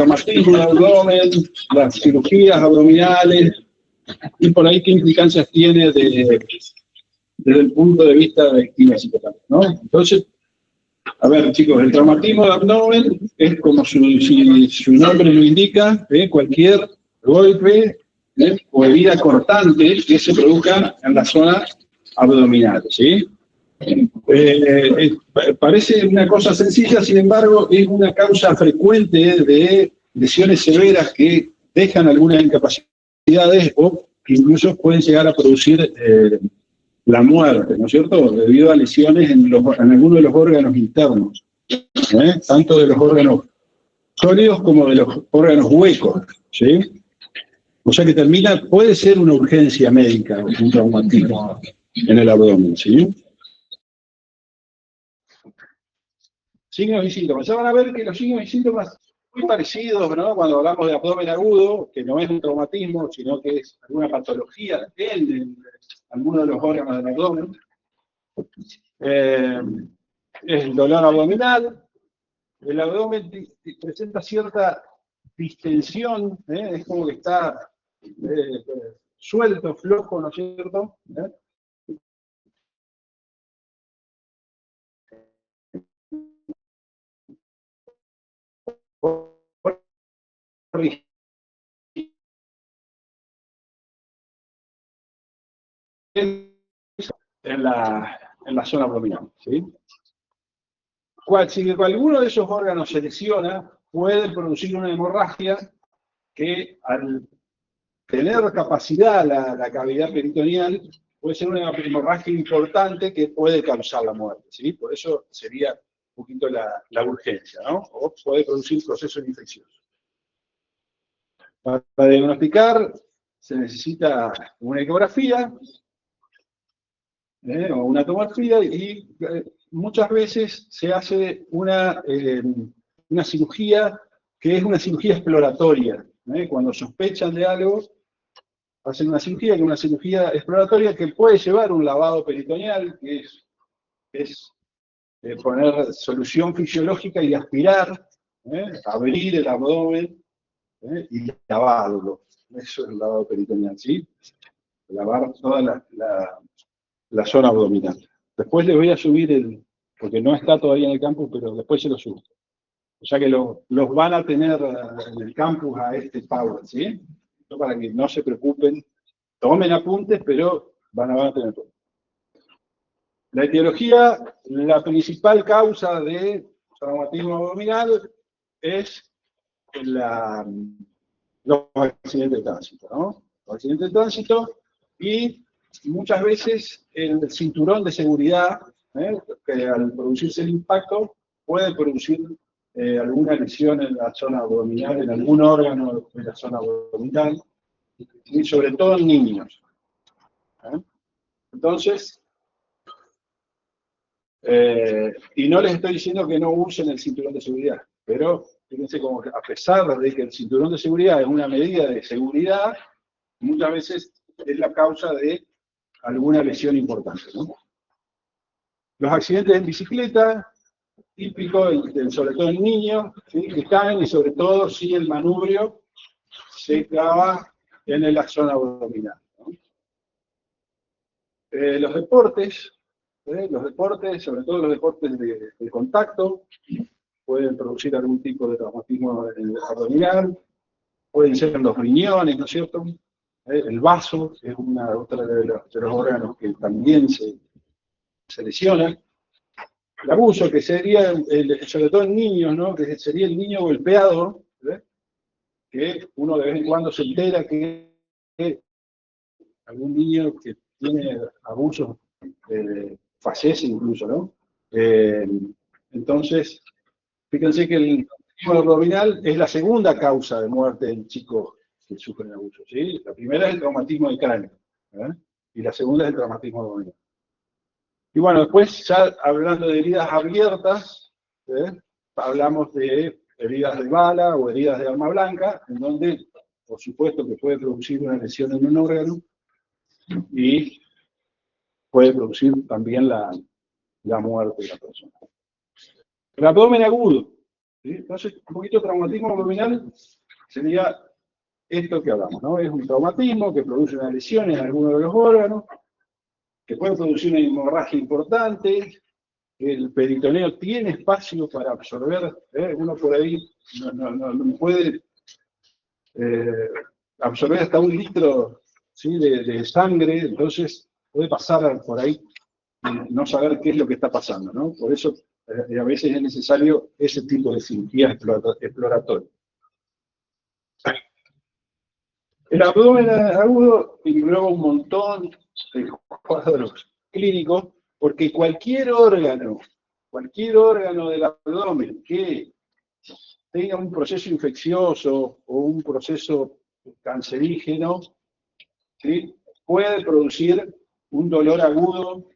traumatismo del abdomen, las cirugías abdominales, y por ahí qué implicancias tiene desde el punto de vista de clínico también, ¿no? Entonces, a ver, chicos, el traumatismo del abdomen es como si su nombre lo indica, cualquier golpe o herida cortante que se produzca en la zona abdominal, ¿sí? Parece una cosa sencilla, sin embargo, es una causa frecuente de lesiones severas que dejan algunas incapacidades o que incluso pueden llegar a producir la muerte, ¿no es cierto? Debido a lesiones en algunos de los órganos internos, tanto de los órganos sólidos como de los órganos huecos, ¿sí? O sea que puede ser una urgencia médica, un traumatismo en el abdomen, ¿sí? Signos y síntomas. Ya van a ver que los signos y síntomas son muy parecidos, ¿no? Cuando hablamos de abdomen agudo, que no es un traumatismo, sino que es alguna patología en alguno de los órganos del abdomen. Es el dolor abdominal. El abdomen presenta cierta distensión, es como que está suelto, flojo, ¿no es cierto? En la zona abdominal, ¿sí? Si alguno de esos órganos se lesiona, puede producir una hemorragia que al tener capacidad la cavidad peritoneal, puede ser una hemorragia importante que puede causar la muerte, ¿sí? Por eso sería un poquito la urgencia, ¿no? O puede producir procesos infecciosos. Para diagnosticar se necesita una ecografía o una tomografía y muchas veces se hace una cirugía que es una cirugía exploratoria. Cuando sospechan de algo, hacen una cirugía, que es una cirugía exploratoria que puede llevar un lavado peritoneal, que es poner solución fisiológica y aspirar, abrir el abdomen y lavarlo. Eso es el lavado peritoneal, ¿sí? Lavar toda la zona abdominal. Después les voy a subir porque no está todavía en el campus, pero después se lo subo. O sea que los van a tener en el campus a este Power, ¿sí? Para que no se preocupen, tomen apuntes, pero van a tener todo. La etiología, la principal causa de traumatismo abdominal es los accidentes de tránsito, ¿no? Los accidentes de tránsito y muchas veces el cinturón de seguridad, que al producirse el impacto puede producir alguna lesión en la zona abdominal, en algún órgano de la zona abdominal, y sobre todo en niños. Entonces, y no les estoy diciendo que no usen el cinturón de seguridad, pero fíjense como que a pesar de que el cinturón de seguridad es una medida de seguridad, muchas veces es la causa de alguna lesión importante, ¿no? Los accidentes en bicicleta, típico, sobre todo en niños, ¿sí? Que caen y sobre todo si el manubrio se clava en la zona abdominal, ¿no? Los deportes, sobre todo los deportes de contacto, pueden producir algún tipo de traumatismo abdominal, pueden ser en los riñones, ¿no es cierto? El vaso es otra de los órganos que también se lesiona. El abuso, que sería, sobre todo en niños, ¿no? Que sería el niño golpeado, que uno de vez en cuando se entera que algún niño que tiene abusos fallece incluso, ¿no? Entonces, fíjense que el traumatismo abdominal es la segunda causa de muerte en chicos que sufren abuso, ¿sí? La primera es el traumatismo del cráneo, y la segunda es el traumatismo abdominal. Y bueno, después ya hablando de heridas abiertas, hablamos de heridas de bala o heridas de arma blanca, en donde, por supuesto, que puede producir una lesión en un órgano y puede producir también la muerte de la persona. El abdomen agudo. ¿sí? Entonces, un poquito de traumatismo abdominal sería esto que hablamos, ¿no? Es un traumatismo que produce una lesión en alguno de los órganos, que puede producir una hemorragia importante, el peritoneo tiene espacio para absorber, uno por ahí no puede absorber hasta 1 litro, ¿sí? de sangre, entonces puede pasar por ahí y no saber qué es lo que está pasando, ¿no? Por eso a veces es necesario ese tipo de cirugía exploratoria. El abdomen agudo engloba un montón de cuadros clínicos, porque cualquier órgano del abdomen que tenga un proceso infeccioso o un proceso cancerígeno, ¿sí? Puede producir un dolor agudo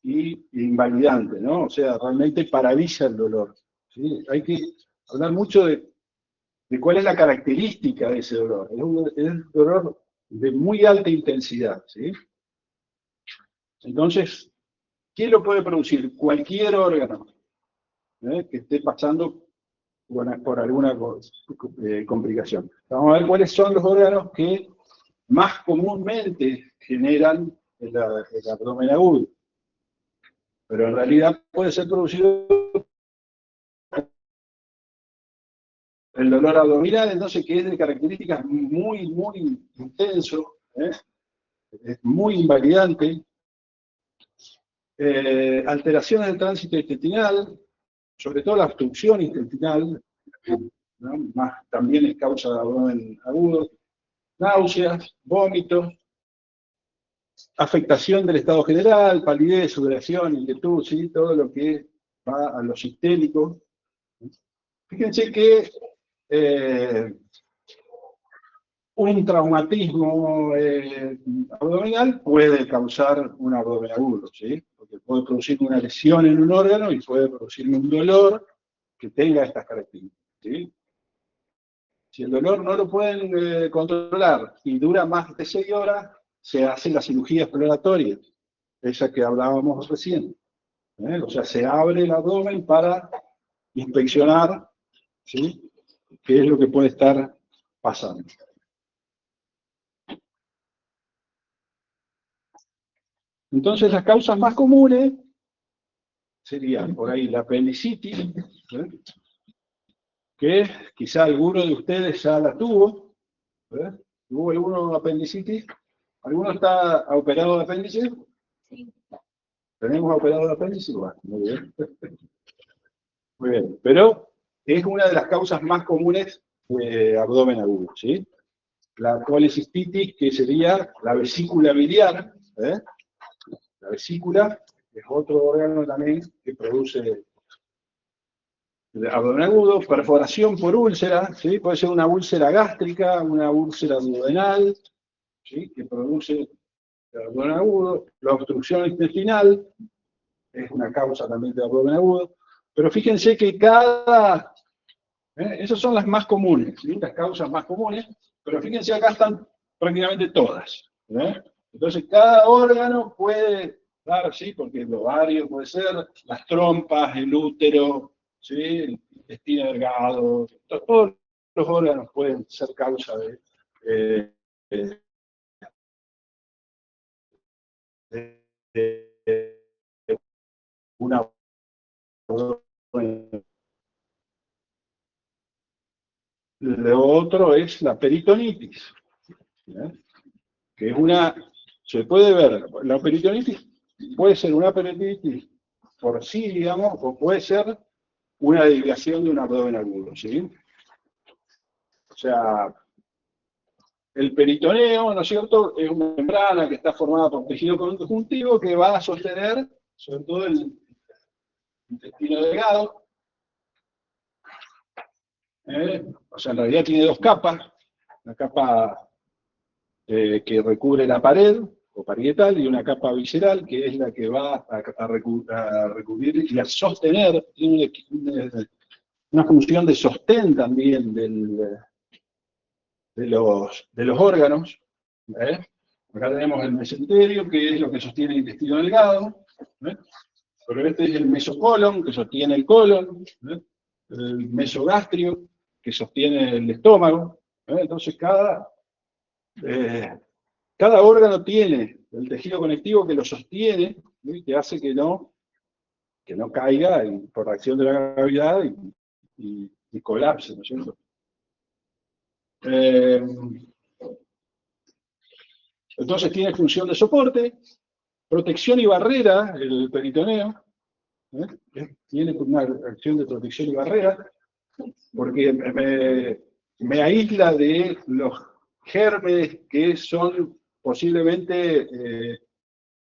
y invalidante, ¿no? O sea, realmente paraliza el dolor, ¿sí? Hay que hablar mucho de cuál es la característica de ese dolor. Es un dolor de muy alta intensidad, ¿sí? Entonces, ¿quién lo puede producir? Cualquier órgano que esté pasando por alguna complicación. Vamos a ver cuáles son los órganos que más comúnmente generan el abdomen agudo. Pero en realidad puede ser producido el dolor abdominal, entonces, que es de características muy intenso, es muy invalidante, alteraciones del tránsito intestinal, sobre todo la obstrucción intestinal, ¿no? Más también es causa de abdomen agudo, náuseas, vómitos, afectación del estado general, palidez, sudoración, inquietud, ¿sí? Todo lo que va a lo sistémico. Fíjense que un traumatismo abdominal puede causar un abdomen agudo, ¿sí? Porque puede producir una lesión en un órgano y puede producir un dolor que tenga estas características, ¿sí? Si el dolor no lo pueden controlar y dura más de 6 horas, se hace la cirugía exploratoria, esa que hablábamos recién. O sea, se abre el abdomen para inspeccionar, ¿sí? Qué es lo que puede estar pasando. Entonces, las causas más comunes serían por ahí la apendicitis, que quizá alguno de ustedes ya la tuvo. ¿Tuvo alguno apendicitis? ¿Alguno está operado de apéndice? Sí. ¿Tenemos operado de apéndice? Bueno, muy bien. Muy bien. Pero es una de las causas más comunes de abdomen agudo, ¿sí? La colecistitis, que sería la vesícula biliar, La vesícula es otro órgano también que produce abdomen agudo, perforación por úlcera, ¿sí? Puede ser una úlcera gástrica, una úlcera duodenal, ¿sí? Que produce abdomen agudo, la obstrucción intestinal es una causa también de abdomen agudo, pero fíjense que esas son las más comunes, ¿sí? Las causas más comunes, pero fíjense acá están prácticamente todas, Entonces cada órgano puede dar, ¿sí? Porque el ovario puede ser, las trompas, el útero, ¿sí? El intestino delgado, todos los órganos pueden ser causa de, de una. Lo otro es la peritonitis, que es se puede ver, la peritonitis puede ser una peritonitis por sí, digamos, o puede ser una desviación de un abdomen agudo, ¿sí? O sea, el peritoneo, ¿no es cierto?, es una membrana que está formada por tejido conjuntivo que va a sostener, sobre todo el intestino delgado. O sea, en realidad tiene 2 capas, una capa que recubre la pared, o parietal, y una capa visceral, que es la que va a recubrir y a sostener, tiene una función de sostén también de los órganos. Acá tenemos el mesenterio, que es lo que sostiene el intestino delgado, pero este es el mesocolon, que sostiene el colon, el mesogastrio, que sostiene el estómago. Entonces, cada órgano tiene el tejido conectivo que lo sostiene, ¿sí? Que hace que no caiga por acción de la gravedad y colapse, ¿no es cierto? Entonces tiene función de soporte, protección y barrera, el peritoneo. Tiene una acción de protección y barrera, porque me aísla de los gérmenes que son posiblemente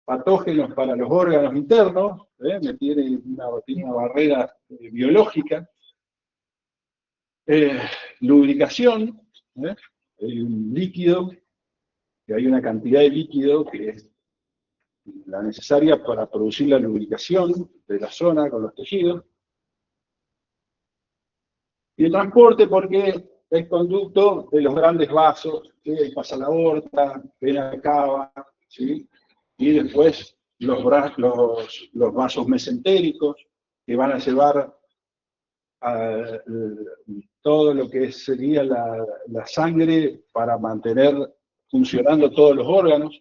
patógenos para los órganos internos, me tiene una barrera biológica. Lubricación, hay un líquido, que hay una cantidad de líquido que es la necesaria para producir la lubricación de la zona con los tejidos. Y el transporte, porque es conducto de los grandes vasos, ¿sí? Ahí pasa la aorta, vena cava, ¿sí? Y después los vasos mesentéricos, que van a llevar a todo lo que sería la sangre para mantener funcionando todos los órganos.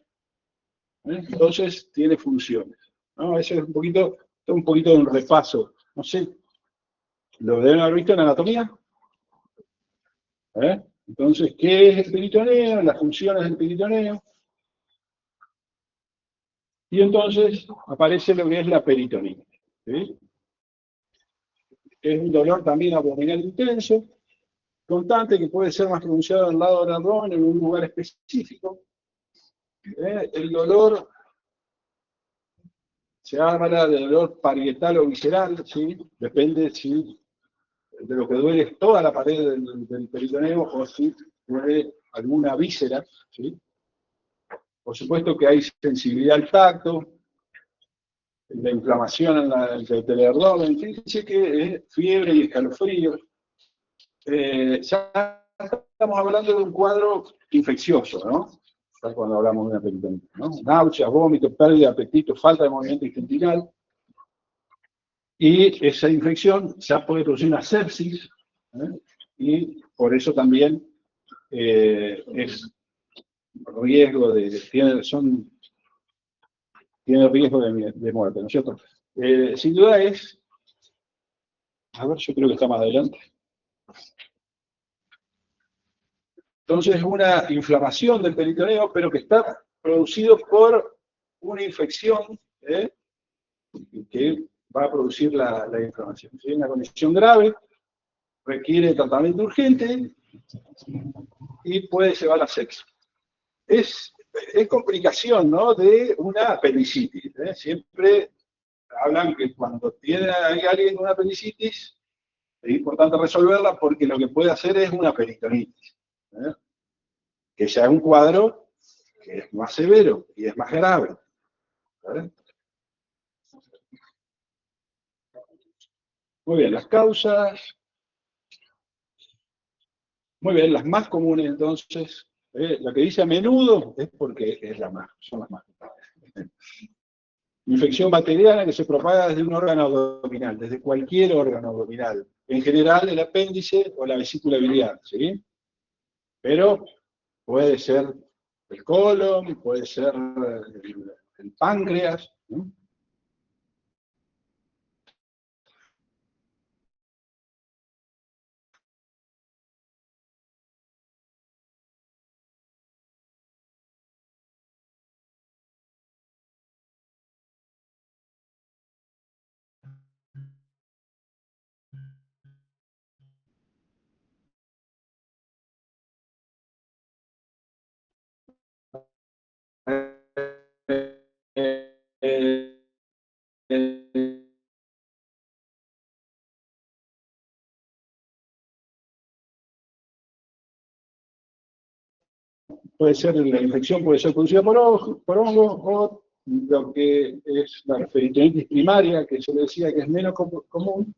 Entonces tiene funciones, ¿no? Eso es un poquito de un repaso. No sé, ¿lo deben haber visto en anatomía? Entonces, ¿qué es el peritoneo? Las funciones del peritoneo. Y entonces aparece lo que es la peritonitis, ¿sí? Es un dolor también abdominal intenso, constante, que puede ser más pronunciado al lado del abdomen en un lugar específico. El dolor se habla de dolor parietal o visceral, ¿sí? Depende si de lo que duele es toda la pared del peritoneo o si duele alguna víscera, ¿sí? Por supuesto que hay sensibilidad al tacto, la inflamación en el abdomen, fíjense que es fiebre y escalofríos. Ya estamos hablando de un cuadro infeccioso, ¿no? Cuando hablamos de una peritonitis, ¿no? Náuseas, vómitos, pérdida de apetito, falta de movimiento intestinal. Y esa infección ya puede producir una sepsis, y por eso también es riesgo tiene riesgo de muerte, ¿no es cierto? Sin duda a ver, yo creo que está más adelante. Entonces es una inflamación del peritoneo, pero que está producido por una infección que va a producir la inflamación. ¿Sí? Una condición grave, requiere tratamiento urgente y puede llevar a sepsis. Es complicación, ¿no? De una apendicitis. Siempre hablan que cuando tiene alguien con una apendicitis es importante resolverla porque lo que puede hacer es una peritonitis, que ya es un cuadro que es más severo y es más grave. Muy bien, las causas. Muy bien, las más comunes entonces. Lo que dice a menudo es porque son las más comunes. Infección bacteriana que se propaga desde un órgano abdominal, desde cualquier órgano abdominal. En general el apéndice o la vesícula biliar, ¿sí? Pero puede ser el colon, puede ser el páncreas, ¿no? Puede ser, la infección puede ser producida por hongos, o lo que es la peritonitis primaria, que yo le decía que es menos común,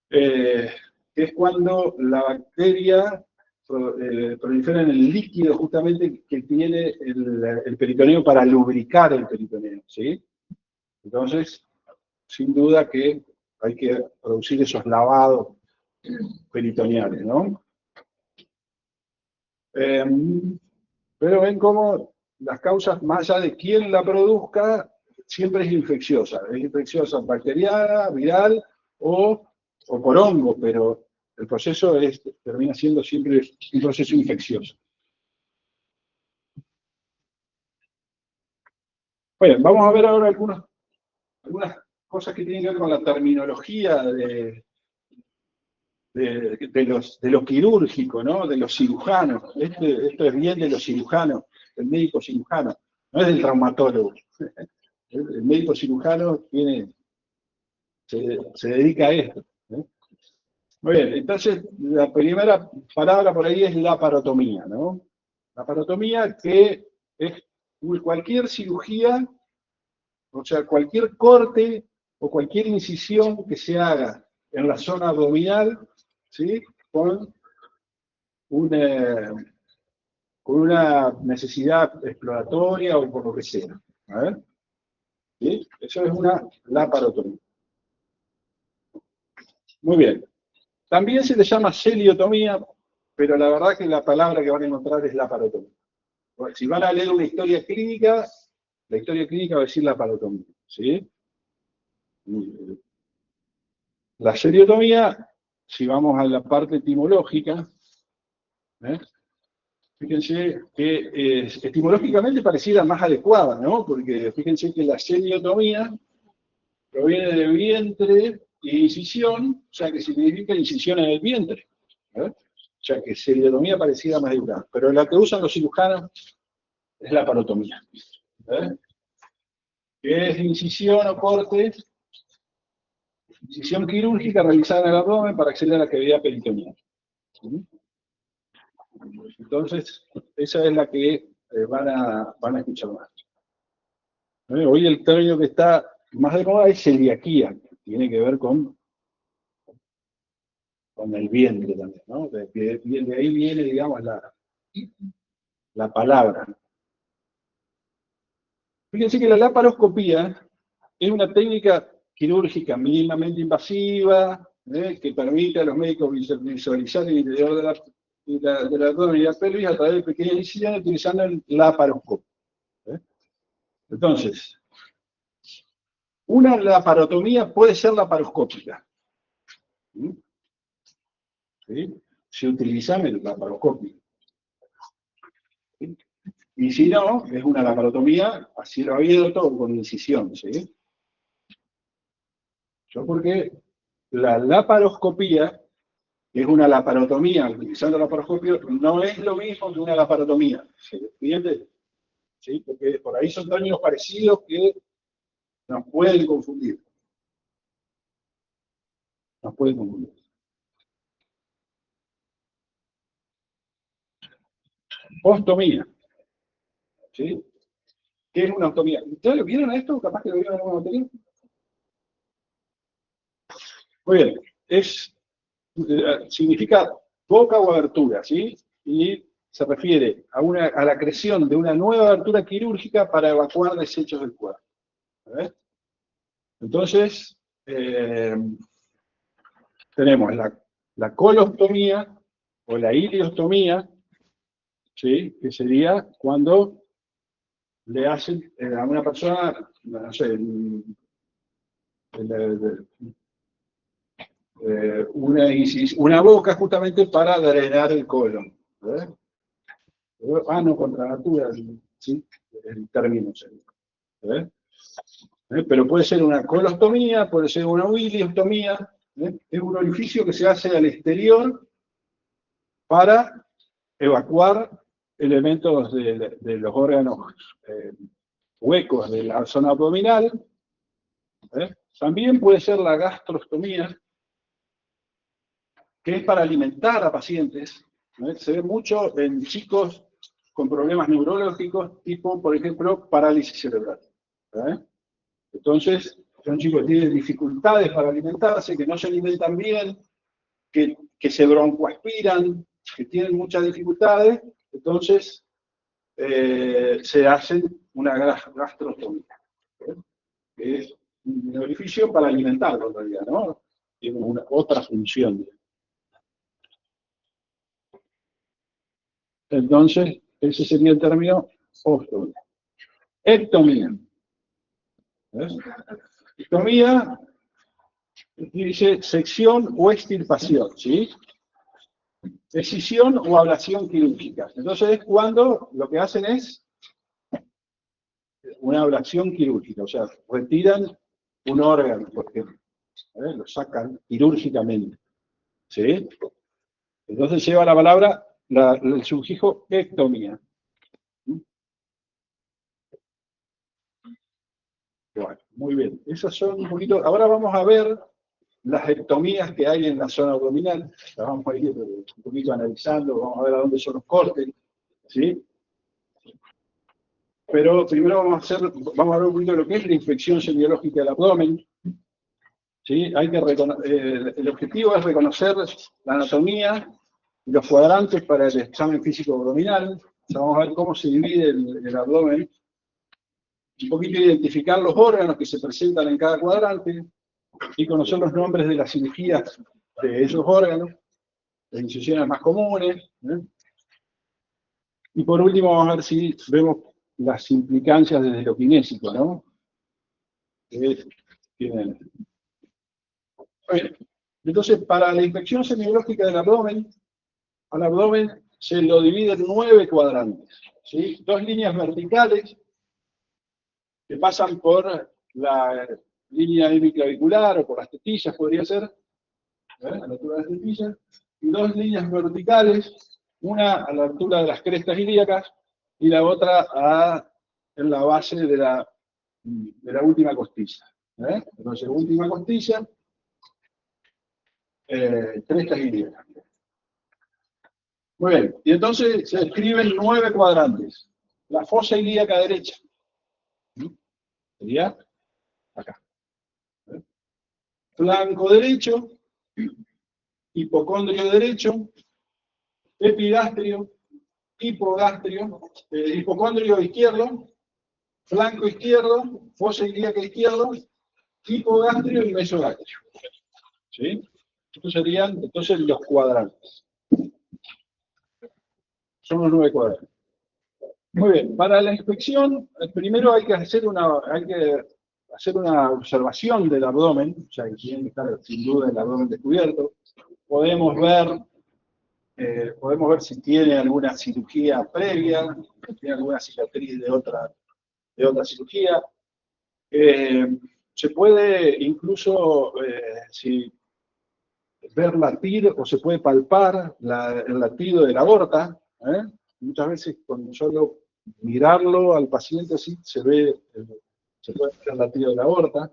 que es cuando la bacteria prolifera en el líquido justamente que tiene el peritoneo para lubricar el peritoneo, ¿sí? Entonces, sin duda que hay que producir esos lavados peritoneales, ¿no? Pero ven cómo las causas, más allá de quién la produzca, siempre es infecciosa. Es infecciosa bacteriana, viral o por hongo, pero el proceso termina siendo siempre un proceso infeccioso. Bueno, vamos a ver ahora algunas cosas que tienen que ver con la terminología de lo quirúrgico, ¿no? De los cirujanos. Esto es bien de los cirujanos, el médico cirujano, no es del traumatólogo. El médico cirujano se dedica a esto, ¿no? Muy bien, entonces la primera palabra por ahí es laparotomía, ¿no? Laparotomía, que es cualquier cirugía, o sea, cualquier corte o cualquier incisión que se haga en la zona abdominal, ¿sí? Una, con una necesidad exploratoria o por lo que sea. A ver, ¿sí? Eso es una laparotomía. Muy bien. También se le llama celiotomía, pero la verdad que la palabra que van a encontrar es laparotomía. Si van a leer una historia clínica, la historia clínica va a decir laparotomía, ¿sí? La celiotomía, si vamos a la parte etimológica, ¿eh? Fíjense que etimológicamente pareciera más adecuada, ¿no? Porque fíjense que la celiotomía proviene de vientre e incisión, o sea que significa incisión en el vientre, ¿eh? O sea que celiotomía parecida más adecuada. Pero la que usan los cirujanos es la parotomía, ¿eh? Que es incisión o corte, incisión quirúrgica realizada en el abdomen para acceder a la cavidad peritoneal. Entonces, esa es la que van a escuchar más. Hoy el término que está más de moda es celiaquía, que tiene que ver con el vientre también, ¿no? De ahí viene, digamos, la palabra. Fíjense que la laparoscopía es una técnica quirúrgica mínimamente invasiva, que permite a los médicos visualizar el interior del abdomen y la pelvis a través de pequeñas incisiones utilizando el laparoscopio. Entonces, una laparotomía puede ser laparoscópica. ¿Sí? Si utilizan el laparoscopio. ¿Sí? Y si no, es una laparotomía a cielo abierto o con incisión. ¿Sí? Porque la laparoscopía, que es una laparotomía utilizando el laparoscopio, no es lo mismo que una laparotomía. ¿Sí? ¿Entiendes? ¿Sí? Porque por ahí son términos parecidos que nos pueden confundir. Nos pueden confundir. Ostomía. ¿Sí? ¿Qué es una ostomía? ¿Ustedes lo vieron a esto? ¿Capaz que lo vieron en alguna materia? Muy bien. Significa boca o abertura, ¿sí? Y se refiere a la creación de una nueva abertura quirúrgica para evacuar desechos del cuerpo. ¿Ves? Entonces, tenemos la colostomía o la ileostomía, ¿sí? Que sería cuando le hacen a una persona, no sé, una boca justamente para drenar el colon. ¿Ves? No, contra natura, ¿sí? El término sería. Pero puede ser una colostomía, puede ser una ileostomía, es un orificio que se hace al exterior para evacuar elementos de los órganos huecos de la zona abdominal. También puede ser la gastrostomía, que es para alimentar a pacientes. Se ve mucho en chicos con problemas neurológicos, tipo, por ejemplo, parálisis cerebral. Entonces, son chicos que tienen dificultades para alimentarse, que no se alimentan bien, que se broncoaspiran, que tienen muchas dificultades, entonces se hacen una gastrostomía, que es un orificio para alimentarlo en realidad, ¿no? Tiene otra función. Entonces, ese sería el término ostomía. Ectomía. ¿Ves? Ectomía dice sección o extirpación, ¿sí? Excisión o ablación quirúrgica. Entonces es cuando lo que hacen es una ablación quirúrgica, o sea, retiran un órgano, por ejemplo, lo sacan quirúrgicamente, ¿sí? Entonces lleva la palabra, el sufijo ectomía. Bueno, muy bien. Esas son un poquito. Ahora vamos a ver las ectomías que hay en la zona abdominal. Las vamos a ir un poquito analizando, vamos a ver a dónde son los cortes, ¿sí? Pero primero vamos a ver un poquito lo que es la inspección semiológica del abdomen. ¿Sí? El objetivo es reconocer la anatomía y los cuadrantes para el examen físico abdominal. O sea, vamos a ver cómo se divide el abdomen. Un poquito identificar los órganos que se presentan en cada cuadrante y conocer los nombres de las cirugías de esos órganos, las incisiones más comunes. Y por último vamos a ver si vemos las implicancias desde lo kinésico, ¿no? Bueno, entonces, para la inspección semiológica del abdomen, al abdomen se lo divide en 9 cuadrantes, ¿sí? 2 líneas verticales que pasan por la línea hemiclavicular o por las tetillas, podría ser, a la altura de las tetillas, y 2 líneas verticales, una a la altura de las crestas ilíacas y la otra en la base de la última costilla. Entonces, última costilla, crestas ilíacas. Muy bien, y entonces se describen 9 cuadrantes. La fosa ilíaca derecha sería acá. Flanco derecho, hipocondrio derecho, epigastrio, hipogastrio, hipocondrio izquierdo, flanco izquierdo, fosa ilíaca izquierdo, hipogastrio y mesogastrio. ¿Sí? Estos serían entonces los cuadrantes. Son los 9 cuadrantes. Muy bien, para la inspección, primero hay que hacer una observación del abdomen, o sea, que tiene que estar sin duda el abdomen descubierto. Podemos ver si tiene alguna cirugía previa, si tiene alguna cicatriz de otra cirugía. Se puede incluso ver latir o se puede palpar el latido de la aorta. Muchas veces con solo mirarlo al paciente así se puede ver el latido de la aorta,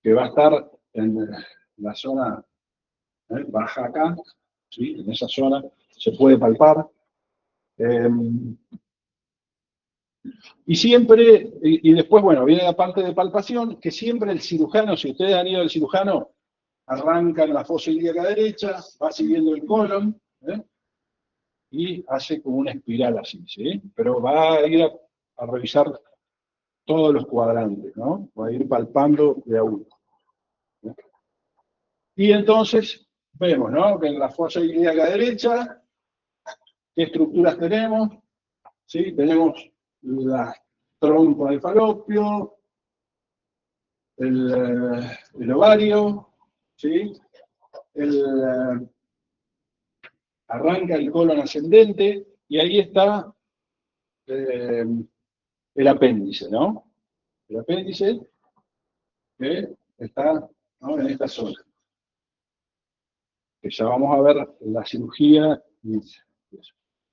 que va a estar en la zona baja acá, ¿sí? En esa zona se puede palpar. Y siempre, y después, bueno, viene la parte de palpación, que siempre el cirujano, si ustedes han ido al cirujano, arranca en la fosa ilíaca derecha, va siguiendo el colon, y hace como una espiral así, ¿sí? Pero va a ir a revisar todos los cuadrantes, ¿no? Va a ir palpando de a uno. Y entonces vemos, ¿no? Que en la fosa ilíaca derecha, ¿qué estructuras tenemos? ¿Sí? Tenemos la trompa de falopio, el ovario, ¿sí? Arranca el colon ascendente y ahí está el apéndice, ¿no? El apéndice que está, ¿no?, en esta zona. Que ya vamos a ver la cirugía.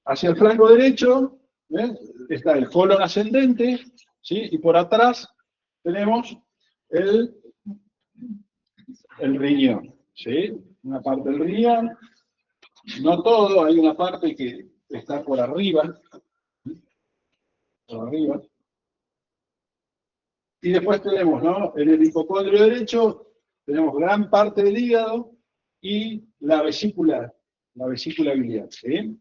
Hacia el flanco derecho está el colon ascendente, ¿sí? Y por atrás tenemos el riñón, ¿sí? Una parte del riñón, no todo, hay una parte que está por arriba, y después tenemos, ¿no? En el hipocondrio derecho tenemos gran parte del hígado y la vesícula biliar, ¿sí?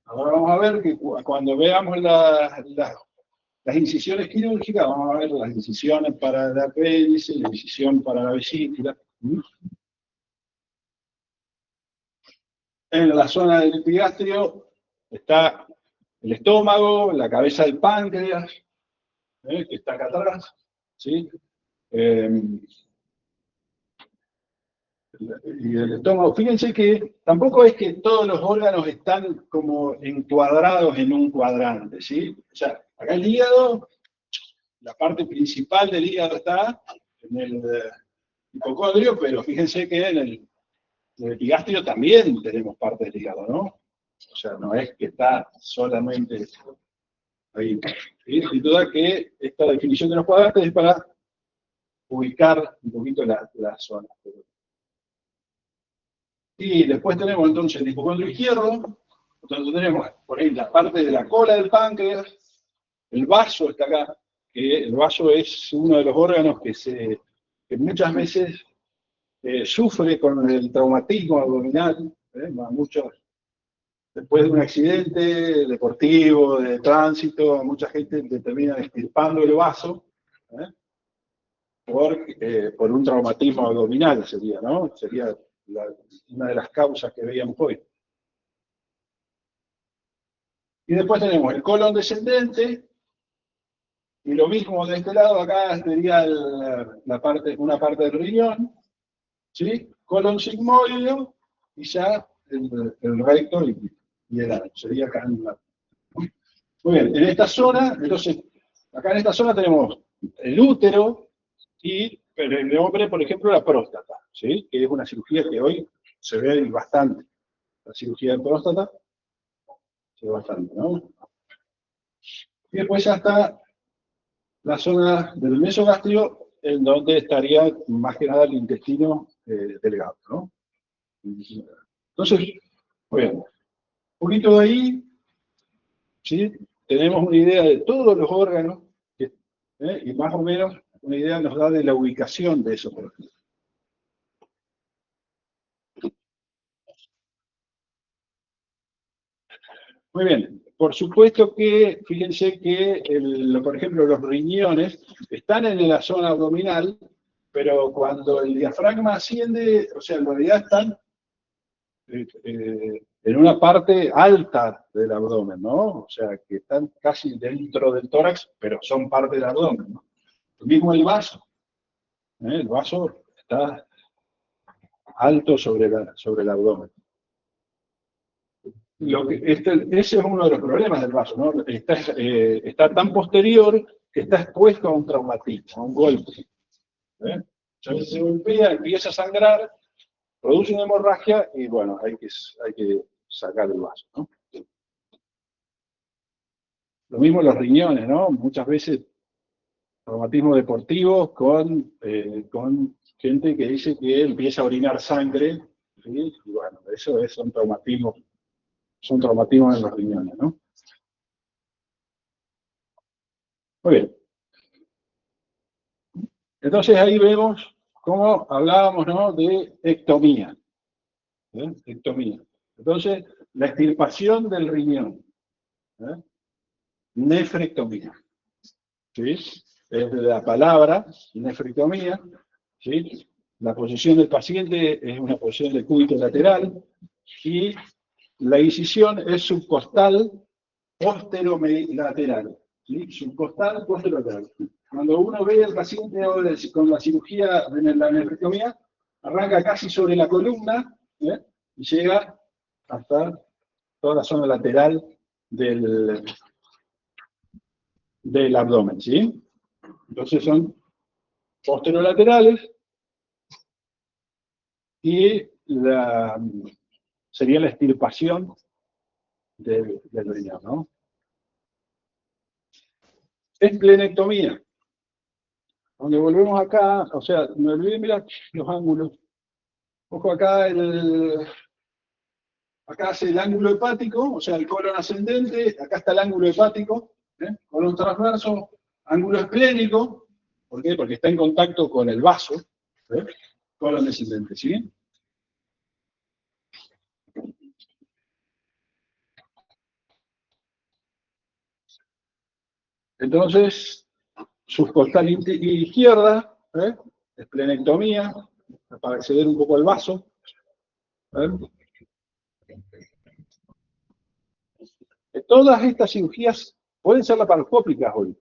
Ahora vamos a ver que cuando veamos las incisiones quirúrgicas, vamos a ver las incisiones para el apéndice, la incisión para la vesícula. En la zona del epigastrio está el estómago, la cabeza del páncreas, que está acá atrás, ¿sí? Y el estómago, fíjense que tampoco es que todos los órganos están como encuadrados en un cuadrante, ¿sí? O sea, acá el hígado, la parte principal del hígado está en el hipocondrio, pero fíjense que en el epigastrio también tenemos parte del hígado, ¿no? O sea, no es que está solamente ahí. ¿Sí? Sin duda que esta definición de los cuadrantes es para ubicar un poquito la zona. Y después tenemos entonces el hipocondrio izquierdo, donde tenemos por ahí la parte de la cola del páncreas, el vaso está acá, que el vaso es uno de los órganos que muchas veces sufre con el traumatismo abdominal, muchos, después de un accidente deportivo, de tránsito, mucha gente le termina extirpando el vaso, por un traumatismo abdominal sería, ¿no? Sería una de las causas que veíamos hoy. Y después tenemos el colon descendente, y lo mismo de este lado, acá sería una parte del riñón, ¿sí? Colon sigmoideo, y ya el recto y el ano, sería acá en la... Muy bien, en esta zona, entonces, acá en esta zona tenemos el útero y pero en el hombre, por ejemplo, la próstata, ¿sí? Que es una cirugía que hoy se ve bastante. La cirugía de próstata se ve bastante, ¿no? Y después ya está la zona del mesogastrio, en donde estaría más que nada el intestino delgado, ¿no? Entonces, muy bien, un poquito de ahí, ¿sí? Tenemos una idea de todos los órganos, y más o menos una idea nos da de la ubicación de esos órganos. Muy bien, por supuesto que, fíjense que, por ejemplo, los riñones están en la zona abdominal, pero cuando el diafragma asciende, o sea, en realidad están en una parte alta del abdomen, ¿no? O sea, que están casi dentro del tórax, pero son parte del abdomen, ¿no? Lo mismo el vaso. El vaso está alto sobre el abdomen. Ese es uno de los problemas del vaso, ¿no? Está tan posterior que está expuesto a un traumatismo, a un golpe. Entonces se golpea, empieza a sangrar, produce una hemorragia y bueno, hay que sacar el vaso, ¿no? Lo mismo los riñones, ¿no? Muchas veces traumatismos deportivos con gente que dice que empieza a orinar sangre, ¿sí? Y bueno, eso son traumatismos en los riñones, ¿no? Muy bien. Entonces ahí vemos cómo hablábamos, ¿no? De ectomía. Ectomía. Entonces, la extirpación del riñón. Nefrectomía. ¿Sí? Es de la palabra nefrectomía. ¿Sí? La posición del paciente es una posición de cúbito lateral y la incisión es subcostal posterolateral. ¿Sí? Subcostal posterolateral. Cuando uno ve al paciente con la cirugía de la nefrectomía, arranca casi sobre la columna y llega hasta toda la zona lateral del abdomen, ¿sí? Entonces son posterolaterales y sería la extirpación del riñón, ¿no? Esplenectomía. Donde volvemos acá, o sea, me olvidé mirar los ángulos. Ojo acá, acá hace el ángulo hepático, o sea, el colon ascendente, acá está el ángulo hepático, colon transverso, ángulo esplénico, ¿por qué? Porque está en contacto con el vaso, colon descendente, ¿sí? Entonces, subcostal izquierda, esplenectomía, para acceder un poco al vaso. todas estas cirugías pueden ser laparoscópicas hoy,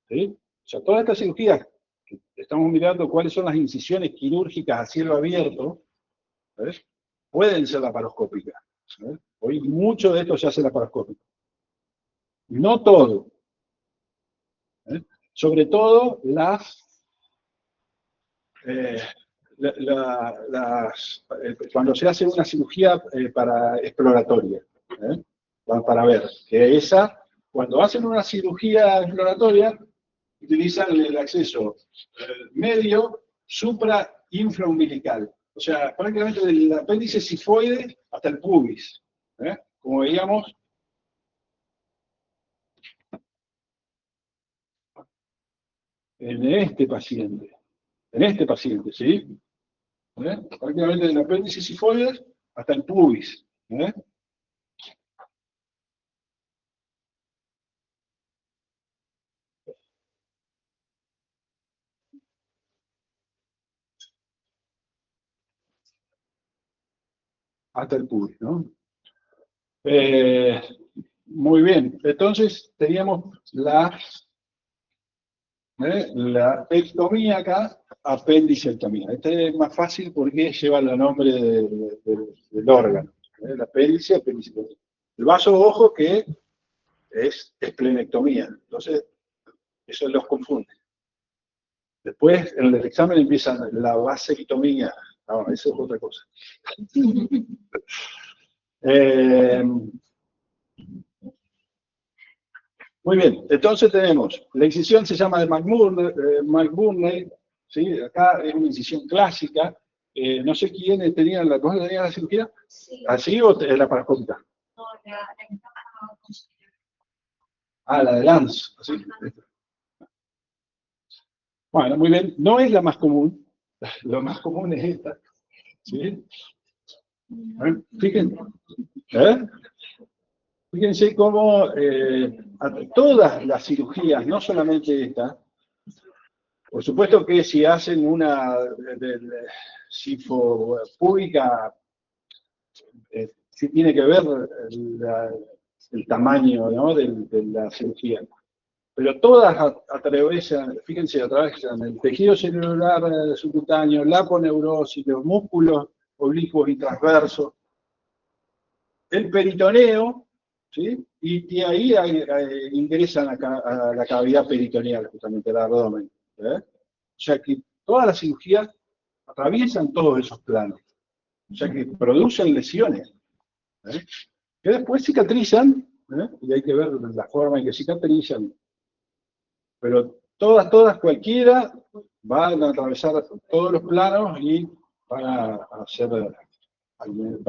¿sí? O sea, todas estas cirugías, que estamos mirando cuáles son las incisiones quirúrgicas a cielo abierto, ¿ves? Pueden ser laparoscópicas. ¿Ves? Hoy mucho de esto se hace laparoscópico. No todo. ¿Eh? Sobre todo eh, cuando se hace una cirugía para exploratoria, ¿eh? Para ver, que esa, cuando hacen una cirugía exploratoria, utilizan el acceso medio, supra, infraumbilical. O sea, prácticamente del apéndice sifoide hasta el pubis. ¿Eh? Como veíamos, en este paciente. En este paciente, ¿sí? Prácticamente del apéndice sifoide hasta el pubis. ¿Eh? Hasta el pubis, ¿no? Eh, muy bien, entonces teníamos la ectomía acá, apendicectomía. Este es más fácil porque lleva el nombre del órgano. El apéndice, apendicectomía. El vaso ojo que es esplenectomía. Entonces, eso los confunde. Después, en el examen empiezan la vasectomía. No, eso es otra cosa. Eh, Muy bien, entonces tenemos, la incisión se llama de McBurney, ¿sí? Acá es una incisión clásica. No sé quiénes tenían ¿vos tenías la cirugía? Sí. ¿Así o la parascópica? No, la que estaba construida. Ah, la de Lance, ¿así? Bueno, muy bien, no es la más común, lo más común es esta, ¿sí? Fíjense, ¿eh? Fíjense cómo todas las cirugías, no solamente esta, por supuesto que si hacen una sifo pública, sí tiene que ver el tamaño, ¿no? de la cirugía. Pero todas atraviesan, fíjense, atraviesan el tejido celular subcutáneo, la aponeurosis, los músculos oblicuos y transversos, el peritoneo, ¿sí? Y ahí ingresan a la cavidad peritoneal, justamente el abdomen. ¿Eh? O sea que todas las cirugías atraviesan todos esos planos. O sea que producen lesiones. ¿Eh? Que después cicatrizan, y hay que ver la forma en que cicatrizan. Pero todas, cualquiera, van a atravesar todos los planos y van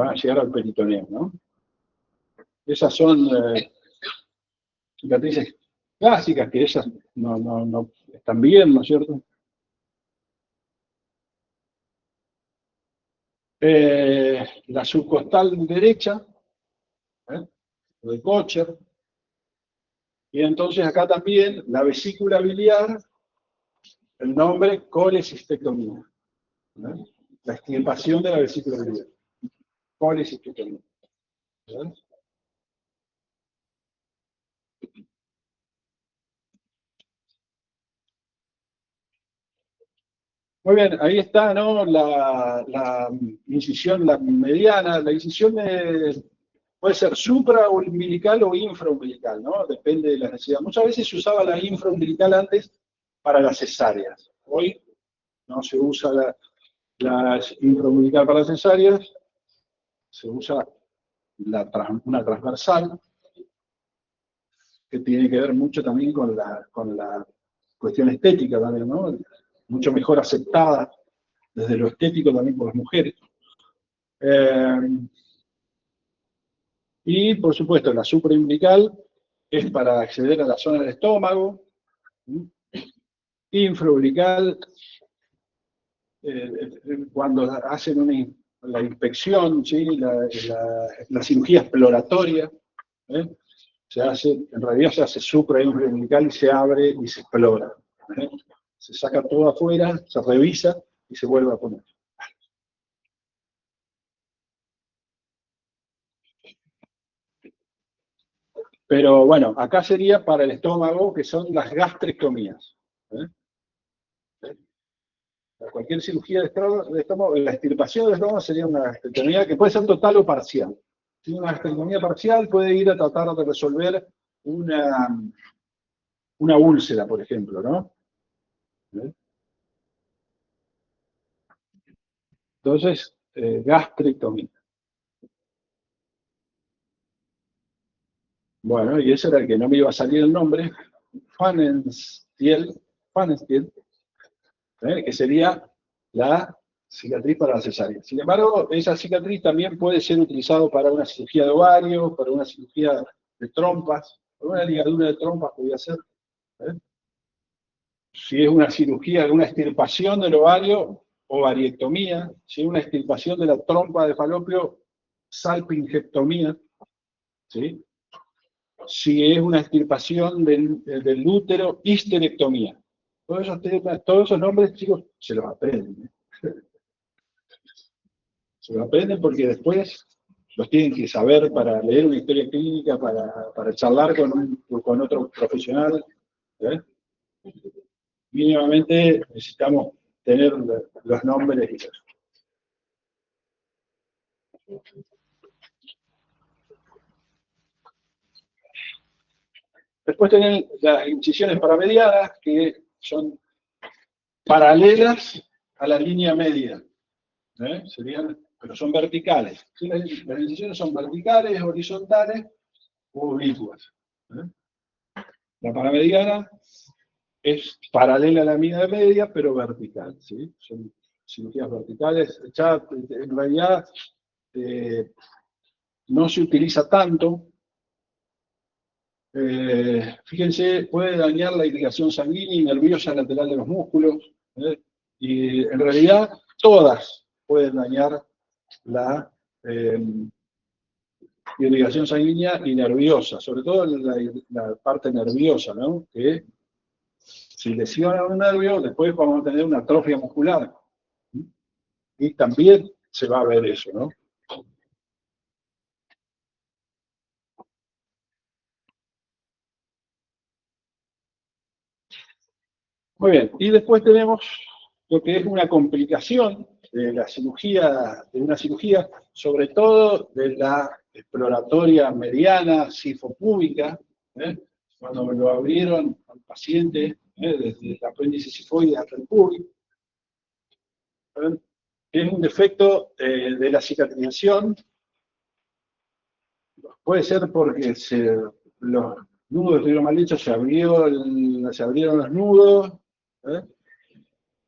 a llegar al peritoneo, ¿no? Esas son cicatrices clásicas, que esas no están bien, ¿no es cierto? La subcostal derecha, de Kocher, y entonces acá también la vesícula biliar, el nombre colecistectomía, la extirpación de la vesícula biliar, colecistectomía. Muy bien, ahí está, ¿no? La incisión, la mediana, la incisión puede ser supraumbilical o infraumbilical, ¿no? Depende de la necesidad. Muchas veces se usaba la infraumbilical antes para las cesáreas. Hoy no se usa la infraumbilical para las cesáreas, se usa una transversal, que tiene que ver mucho también con la cuestión estética también, ¿no? Mucho mejor aceptada desde lo estético también por las mujeres. Y por supuesto la supraumbilical es para acceder a la zona del estómago. Infraumbilical, cuando hacen la inspección, ¿sí? la cirugía exploratoria, ¿eh? En realidad se hace supra infraumbilical y se abre y se explora. ¿Eh? Se saca todo afuera, se revisa y se vuelve a poner. Pero bueno, acá sería para el estómago, que son las gastrectomías. ¿Eh? Cualquier cirugía de estómago, la extirpación del estómago sería una gastrectomía que puede ser total o parcial. Si una gastrectomía parcial puede ir a tratar de resolver una, una úlcera, por ejemplo, ¿no? ¿Eh? Entonces, gastrectomía. Bueno, y ese era el que no me iba a salir el nombre, Pfannenstiel, que sería la cicatriz para la cesárea. Sin embargo, esa cicatriz también puede ser utilizada para una cirugía de ovario, para una cirugía de trompas, para una ligadura de trompas podría ser. ¿Eh? Si es una cirugía, una extirpación del ovario, ovariectomía. Si es una extirpación de la trompa de falopio, salpingectomía. ¿Sí? Si es una extirpación del útero, histerectomía. Todos esos nombres, chicos, se los aprenden. Se los aprenden porque después los tienen que saber para leer una historia clínica, para charlar con otro profesional. ¿Eh? Mínimamente necesitamos tener los nombres y eso. Después tienen las incisiones paramedianas, que son paralelas a la línea media. Pero son verticales. ¿Sí? Las incisiones son verticales, horizontales o oblicuas. La paramediana es paralela a la línea media, pero vertical. ¿Sí? Son cirugías verticales. Ya, en realidad no se utiliza tanto. Fíjense, puede dañar la irrigación sanguínea y nerviosa lateral de los músculos. Y en realidad todas pueden dañar la irrigación sanguínea y nerviosa, sobre todo la parte nerviosa, ¿no? Que si lesiona un nervio, después vamos a tener una atrofia muscular. Y también se va a ver eso, ¿no? Muy bien, y después tenemos lo que es una complicación de la cirugía, de una cirugía, sobre todo de la exploratoria mediana, sifopúbica, cuando me lo abrieron al paciente, desde el apéndice sifoide hasta el púbico, que es un defecto de la cicatrización. Puede ser porque los nudos estuvieron mal hechos, se abrieron los nudos, ¿eh?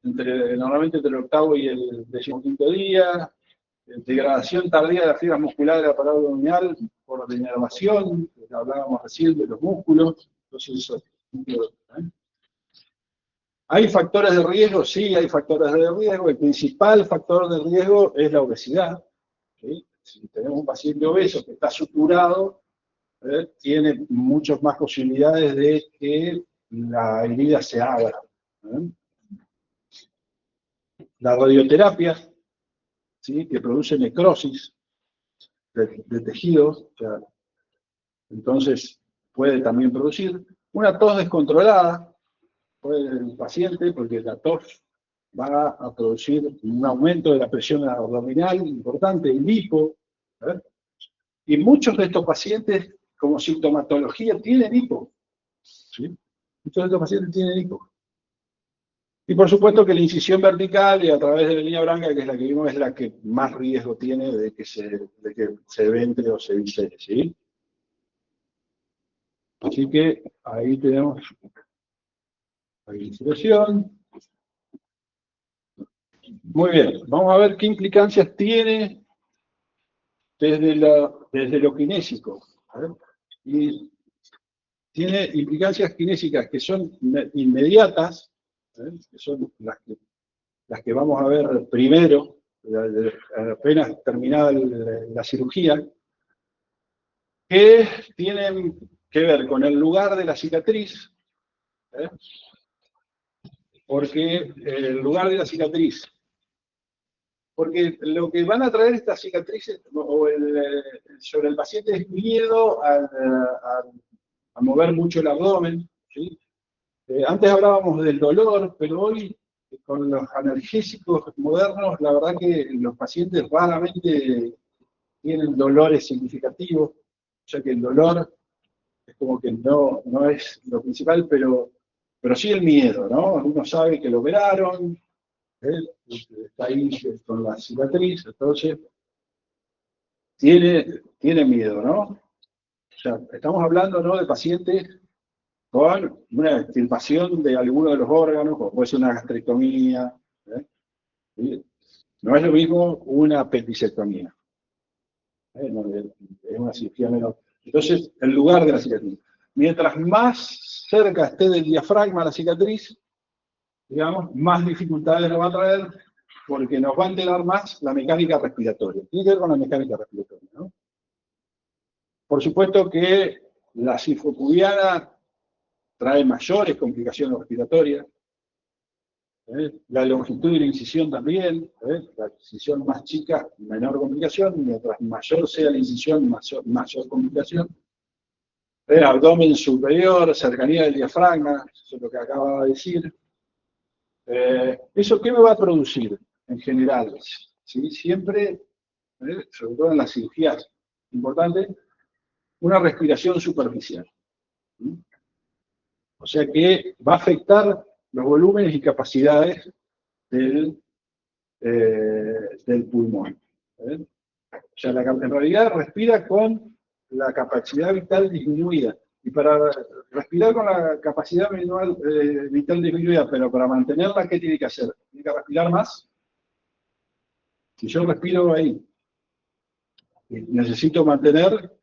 Normalmente entre el octavo y el 15º día, degradación tardía de las fibras musculares del aparato abdominal por denervación, que hablábamos recién de los músculos. Entonces, ¿eh? ¿Hay factores de riesgo? Sí, hay factores de riesgo. El principal factor de riesgo es la obesidad. ¿Sí? Si tenemos un paciente obeso que está suturado, tiene muchas más posibilidades de que la herida se abra. La radioterapia, ¿sí? Que produce necrosis de tejidos, o sea, entonces puede también producir una tos descontrolada, puede el paciente, porque la tos va a producir un aumento de la presión abdominal importante, el hipo, ¿eh? Y muchos de estos pacientes, como sintomatología, tienen hipo. ¿Sí? Muchos de estos pacientes tienen hipo. Y por supuesto que la incisión vertical y a través de la línea blanca, que es la que vimos, es la que más riesgo tiene de que se ventre o se viscere, ¿sí? Así que ahí tenemos la ilustración. Muy bien, vamos a ver qué implicancias tiene desde lo kinésico. Y tiene implicancias kinésicas que son inmediatas, que son las que vamos a ver primero, apenas terminada la cirugía, que tienen que ver con el lugar de la cicatriz, ¿eh? Porque el lugar de la cicatriz, porque lo que van a traer estas cicatrices sobre el paciente es miedo a mover mucho el abdomen, ¿sí? Antes hablábamos del dolor, pero hoy con los analgésicos modernos, la verdad que los pacientes raramente tienen dolores significativos, ya que el dolor es como que no es lo principal, pero sí el miedo, ¿no? Uno sabe que lo operaron, ¿eh? Está ahí con la cicatriz, entonces tiene miedo, ¿no? O sea, estamos hablando, ¿no?, de pacientes con una extirpación de alguno de los órganos, o puede ser una gastrectomía, ¿eh? ¿Sí? No es lo mismo una apendicectomía, no, es una cirugía menor. Entonces, en lugar de la cicatriz. Mientras más cerca esté del diafragma la cicatriz, digamos, más dificultades nos va a traer, porque nos va a alterar más la mecánica respiratoria. Tiene que ver con la mecánica respiratoria, ¿no? Por supuesto que la cifocubiana trae mayores complicaciones respiratorias. La longitud de la incisión también, la incisión más chica, menor complicación, mientras mayor sea la incisión, mayor complicación. El abdomen superior, cercanía del diafragma, eso es lo que acaba de decir. ¿Eso qué me va a producir en general? ¿Sí? Siempre, sobre todo en las cirugías importantes, una respiración superficial. ¿Sí? O sea que va a afectar los volúmenes y capacidades del pulmón. ¿Eh? O sea, en realidad respira con la capacidad vital disminuida. Y para respirar con la capacidad vital disminuida, pero para mantenerla, ¿qué tiene que hacer? Tiene que respirar más. Si yo respiro ahí, y necesito mantener,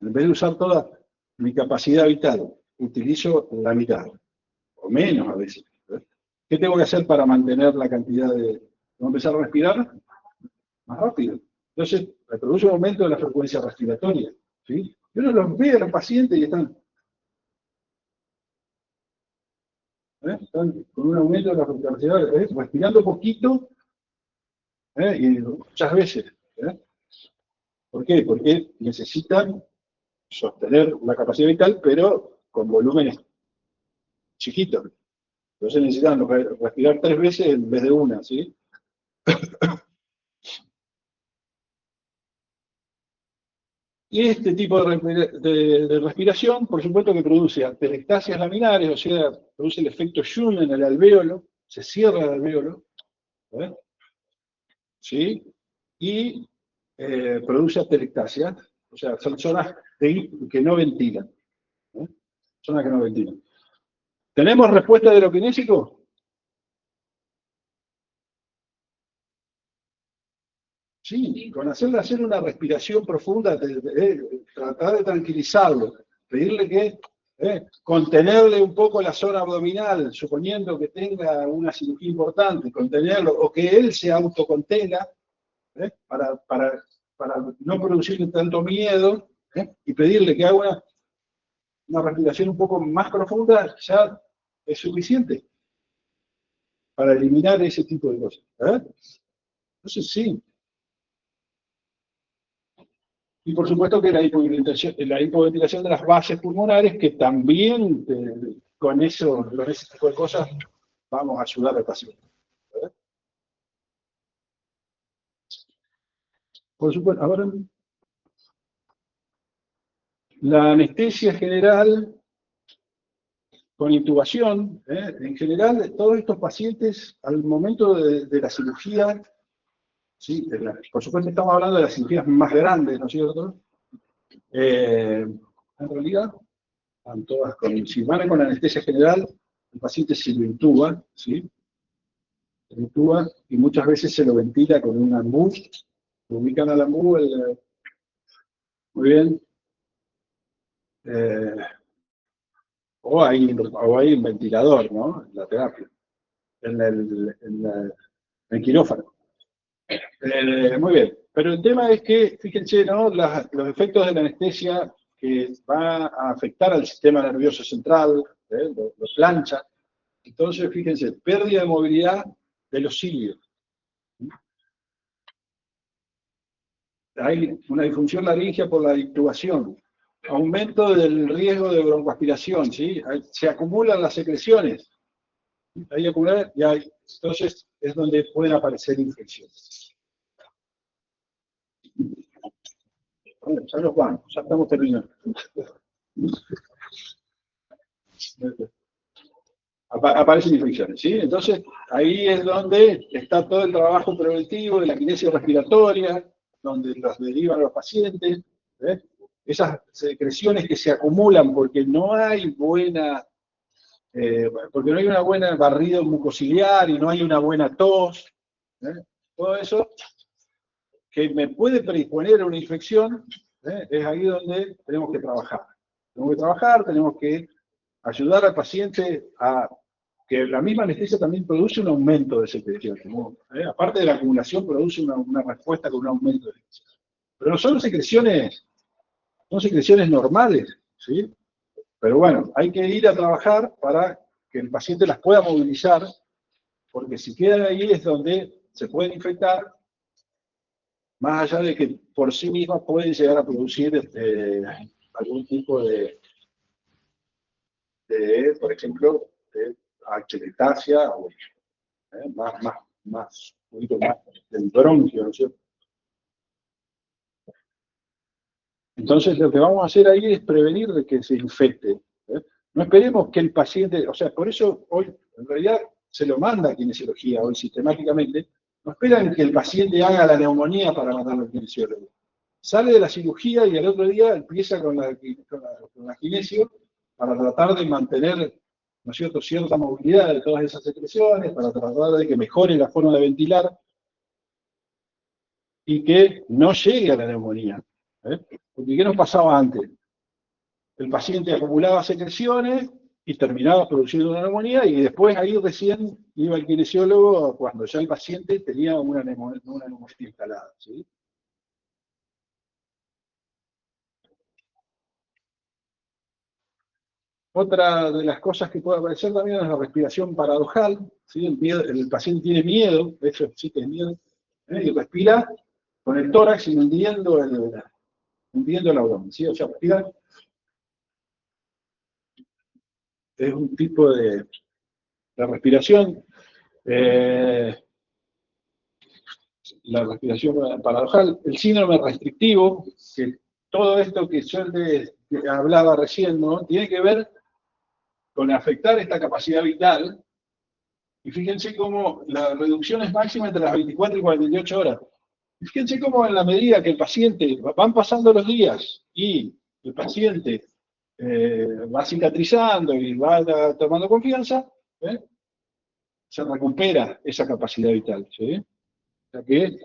en vez de usar toda mi capacidad vital, utilizo la mitad, o menos a veces. ¿Qué tengo que hacer para mantener la cantidad de... ¿Voy a empezar a respirar? Más rápido. Entonces, produce un aumento de la frecuencia respiratoria. ¿Sí? Y uno los ve a los pacientes y están con un aumento de la frecuencia respiratoria, respirando poquito, y muchas veces. ¿Por qué? Porque necesitan sostener la capacidad vital, pero con volúmenes chiquitos. Entonces necesitan respirar 3 veces en vez de una, ¿sí? Y este tipo de respiración, por supuesto que produce atelectasias laminares, o sea, produce el efecto Schumann en el alvéolo, se cierra el alvéolo, ¿eh? ¿Sí? Y produce atelectasias, o sea, son zonas que no ventilan, ¿eh? Zonas que no ventilan. ¿Tenemos respuesta de lo kinésico? Sí, con hacer una respiración profunda, tratar de tranquilizarlo, pedirle que contenerle un poco la zona abdominal, suponiendo que tenga una cirugía importante, contenerlo, o que él se autocontenga, para no producirle tanto miedo, y pedirle que haga una respiración un poco más profunda, ya es suficiente para eliminar ese tipo de cosas. Entonces, sí. Y por supuesto que la hipoventilación de las bases pulmonares, que también con ese tipo de cosas vamos a ayudar al paciente. Por supuesto, ahora la anestesia general con intubación, en general, todos estos pacientes al momento de la cirugía, ¿sí? Por supuesto estamos hablando de las cirugías más grandes, ¿no es cierto? En realidad, todas si van con anestesia general, el paciente se lo intuba, ¿sí? Se lo intuba y muchas veces se lo ventila con un ambú, lo ubican al ambú, muy bien, o hay un ventilador, ¿no? En la terapia, en el quirófano. Muy bien, pero el tema es que, fíjense, ¿no?, los efectos de la anestesia que va a afectar al sistema nervioso central, lo plancha. Entonces, fíjense, pérdida de movilidad de los cilios. Hay una disfunción laringea por la intubación, aumento del riesgo de broncoaspiración, ¿sí? Se acumulan las secreciones. Ahí acumulan, y hay, entonces es donde pueden aparecer infecciones. Bueno, ya nos vamos, ya estamos terminando. Aparecen infecciones, ¿sí? Entonces, ahí es donde está todo el trabajo preventivo de la kinesia respiratoria, donde los derivan los pacientes, ¿eh? Esas secreciones que se acumulan porque no hay porque no hay una buena barrido mucociliar y no hay una buena tos, ¿eh? Todo eso que me puede predisponer a una infección, es ahí donde tenemos que trabajar. Tenemos que ayudar al paciente a que la misma anestesia también produce un aumento de secreciones, ¿no? Aparte de la acumulación, produce una respuesta con un aumento de secreciones. Pero no son secreciones normales, ¿sí? Pero bueno, hay que ir a trabajar para que el paciente las pueda movilizar, porque si quedan ahí es donde se pueden infectar, más allá de que por sí mismas pueden llegar a producir algún tipo por ejemplo, de achelectasia, o un poquito más del bronquio, ¿no es cierto? Entonces, lo que vamos a hacer ahí es prevenir de que se infecte. No esperemos que el paciente, o sea, por eso hoy, en realidad, se lo manda a kinesiología hoy sistemáticamente, no esperan que el paciente haga la neumonía para mandarlo al kinesiólogo. Sale de la cirugía y al otro día empieza con la kinesio para tratar de mantener, ¿no es cierto?, cierta movilidad de todas esas secreciones, para tratar de que mejore la forma de ventilar y que no llegue a la neumonía. Porque ¿qué nos pasaba antes? El paciente acumulaba secreciones y terminaba produciendo una neumonía y después ahí recién iba el kinesiólogo cuando ya el paciente tenía una neumonía instalada, ¿sí? Otra de las cosas que puede aparecer también es la respiración paradojal, ¿sí? El paciente tiene miedo, de hecho sí que es miedo, y respira con el tórax hundiendo el abdomen, ¿sí? O sea, respira es un tipo de respiración, la respiración paradojal, el síndrome restrictivo, que todo esto que yo que hablaba recién, ¿no?, tiene que ver con afectar esta capacidad vital. Y fíjense cómo la reducción es máxima entre las 24 y 48 horas. Y fíjense cómo en la medida que el paciente, van pasando los días y el paciente va cicatrizando y va tomando confianza, se recupera esa capacidad vital, ¿sí? O sea que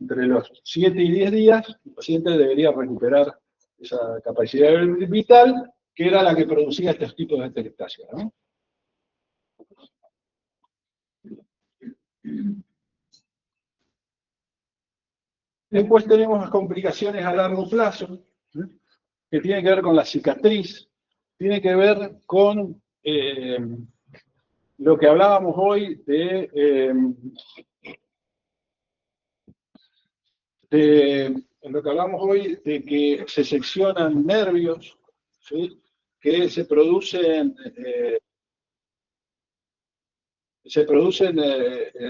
entre los 7 y 10 días el paciente debería recuperar esa capacidad vital que era la que producía estos tipos de atelectasia, ¿no? Después tenemos las complicaciones a largo plazo, que tienen que ver con la cicatriz, tiene que ver con lo que hablábamos hoy de que se seccionan nervios, ¿sí?, que se producen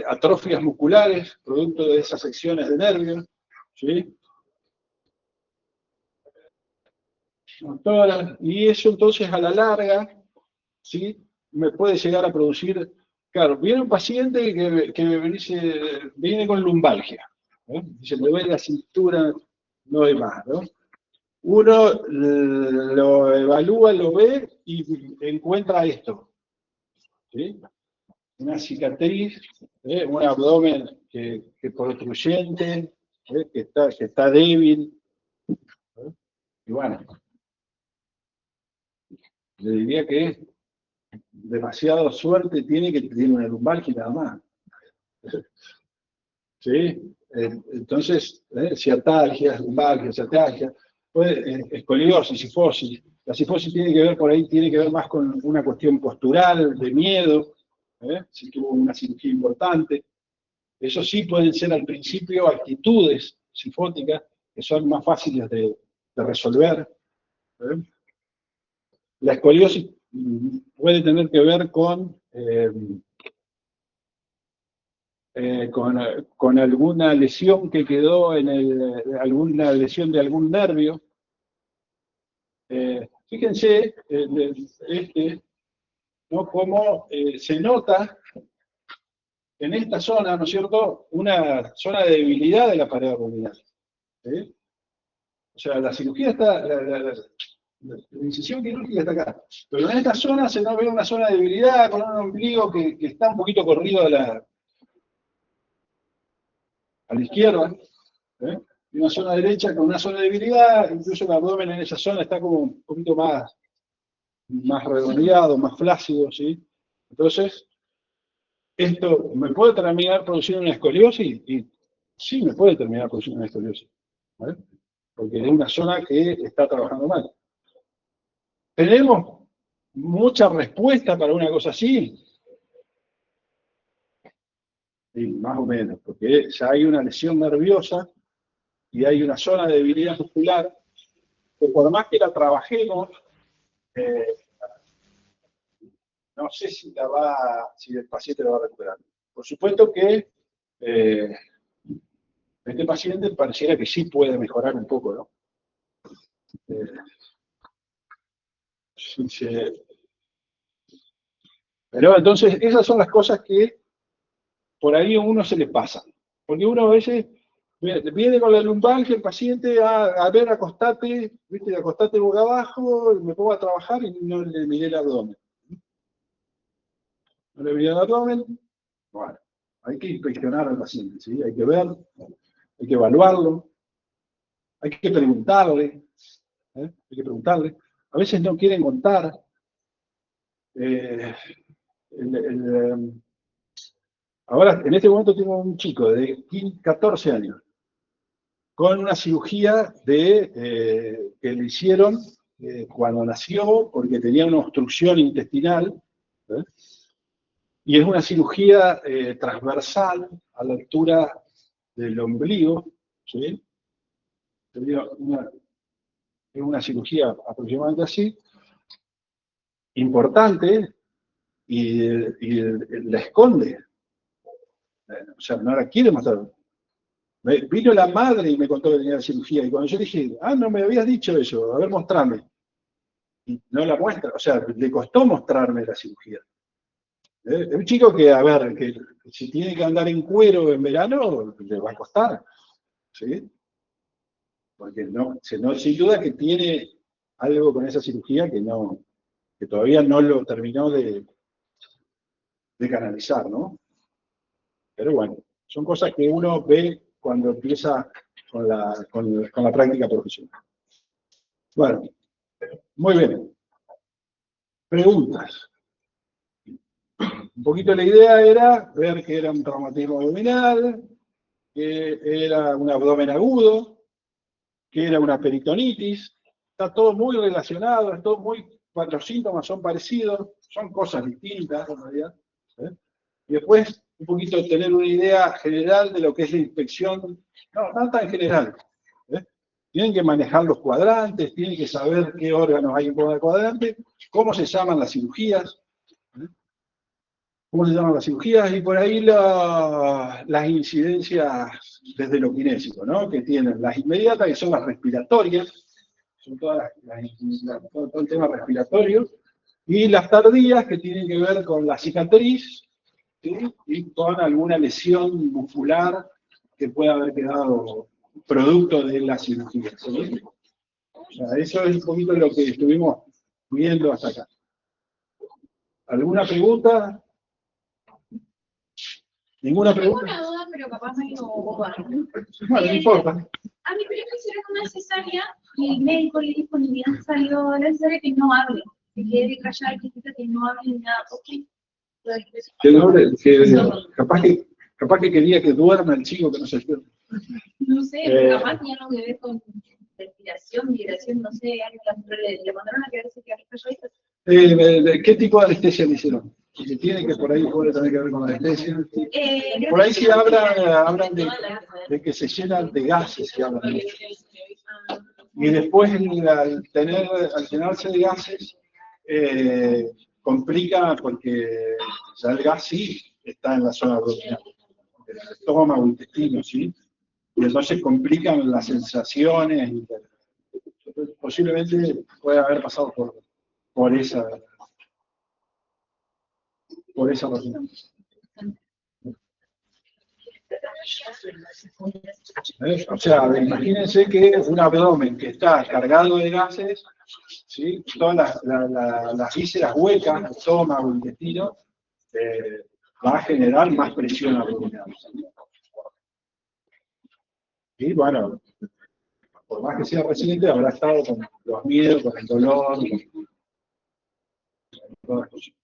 atrofias musculares producto de esas secciones de nervios, ¿sí? Y eso entonces a la larga, ¿sí?, me puede llegar a producir, claro, viene un paciente que me viene con lumbalgia, ¿no? Dice, me duele la cintura, no doy más, ¿no? Uno lo evalúa, lo ve y encuentra esto, ¿sí? Una cicatriz, un abdomen que protruyente, que está débil, ¿eh? Y bueno, le diría que demasiada suerte tiene que tener una lumbalgia nada más. ¿Sí? Entonces, ciatalgia, lumbalgia, ciatalgia, escoliosis, sifosis. La sifosis tiene que ver por ahí, tiene que ver más con una cuestión postural, de miedo, si tuvo una cirugía importante. Eso sí pueden ser al principio actitudes sifóticas que son más fáciles de resolver, La escoliosis puede tener que ver con alguna lesión que quedó alguna lesión de algún nervio. Fíjense, ¿no? Cómo se nota en esta zona, ¿no es cierto?, una zona de debilidad de la pared abdominal. ¿Sí? O sea, la cirugía está, la incisión quirúrgica está acá. Pero en esta zona se nos ve una zona de debilidad con un ombligo que está un poquito corrido a la izquierda. Y una zona derecha con una zona de debilidad, incluso el abdomen en esa zona está como un poquito más redondeado, más flácido, ¿sí? Entonces, ¿esto me puede terminar produciendo una escoliosis? Y sí, me puede terminar produciendo una escoliosis, ¿vale? Porque es una zona que está trabajando mal. ¿Tenemos mucha respuesta para una cosa así? Sí, más o menos, porque ya hay una lesión nerviosa y hay una zona de debilidad muscular que por más que la trabajemos, no sé si el paciente lo va a recuperar. Por supuesto que este paciente pareciera que sí puede mejorar un poco, ¿no? Pero entonces, esas son las cosas que por ahí a uno se le pasan. Porque uno a veces viene con la lumbalgia el paciente a ver, acostate, ¿viste? Acostate boca abajo, me pongo a trabajar y no le miré el abdomen. No le miré el abdomen, bueno, hay que inspeccionar al paciente, ¿sí? Hay que ver, hay que evaluarlo, hay que preguntarle, hay que preguntarle. A veces no quieren contar. Ahora, en este momento tengo un chico de 14 años con una cirugía que le hicieron cuando nació porque tenía una obstrucción intestinal, ¿eh? Y es una cirugía transversal a la altura del ombligo, ¿sí? Es una cirugía aproximadamente así, importante, y la esconde. O sea, no la quiere mostrar. Vino la madre y me contó que tenía la cirugía, y cuando yo dije, no me habías dicho eso, a ver, mostrame. Y no la muestra, o sea, le costó mostrarme la cirugía. Es un chico que, a ver, que si tiene que andar en cuero en verano, le va a costar, ¿sí? Porque sin duda que tiene algo con esa cirugía que todavía no lo terminó de canalizar, ¿no? Pero bueno, son cosas que uno ve cuando empieza con la práctica profesional. Bueno, muy bien. Preguntas. Un poquito la idea era ver que era un traumatismo abdominal, que era un abdomen agudo, que era una peritonitis. Está todo muy relacionado, los síntomas son parecidos, son cosas distintas en realidad. Y después, un poquito tener una idea general de lo que es la inspección, no tan general. Tienen que manejar los cuadrantes, tienen que saber qué órganos hay en cada cuadrante, cómo se llaman las cirugías, y por ahí las incidencias desde lo kinésico, ¿no? Que tienen las inmediatas, que son las respiratorias, son todo el tema respiratorio, y las tardías, que tienen que ver con la cicatriz, ¿sí? Y con alguna lesión muscular que pueda haber quedado producto de la cirugía, ¿sí? O sea, eso es un poquito lo que estuvimos viendo hasta acá. ¿Alguna pregunta? ¿Ninguna pregunta? Tengo una duda, pero capaz me boba. Bueno, no importa. A mi prima hicieron una cesárea y el médico le dijo ni bien salió de la cesárea que no hable, que quede callada, que no hable ni nada. Capaz que quería que duerma el chico que no se despierta. No sé, pero capaz tenía algo que ver con respiración, migración, no sé, le mandaron a quedarse calladita. ¿Qué tipo de anestesia le hicieron? Si tiene que por ahí puede tener que ver con la anestesia. Por ahí sí hablan de que se llenan de gases, que hablan mucho. Y después, al llenarse de gases, complica porque ya el gas sí está en la zona abdominal, el estómago, intestino, ¿sí? Y entonces complican las sensaciones, y posiblemente pueda haber pasado por esa razón. O sea, imagínense que un abdomen que está cargado de gases, ¿sí? Todas las vísceras huecas, estómago, intestino, va a generar más presión abdominal. Y bueno, por más que sea reciente, habrá estado con los miedos, con el dolor, con todas las cosas.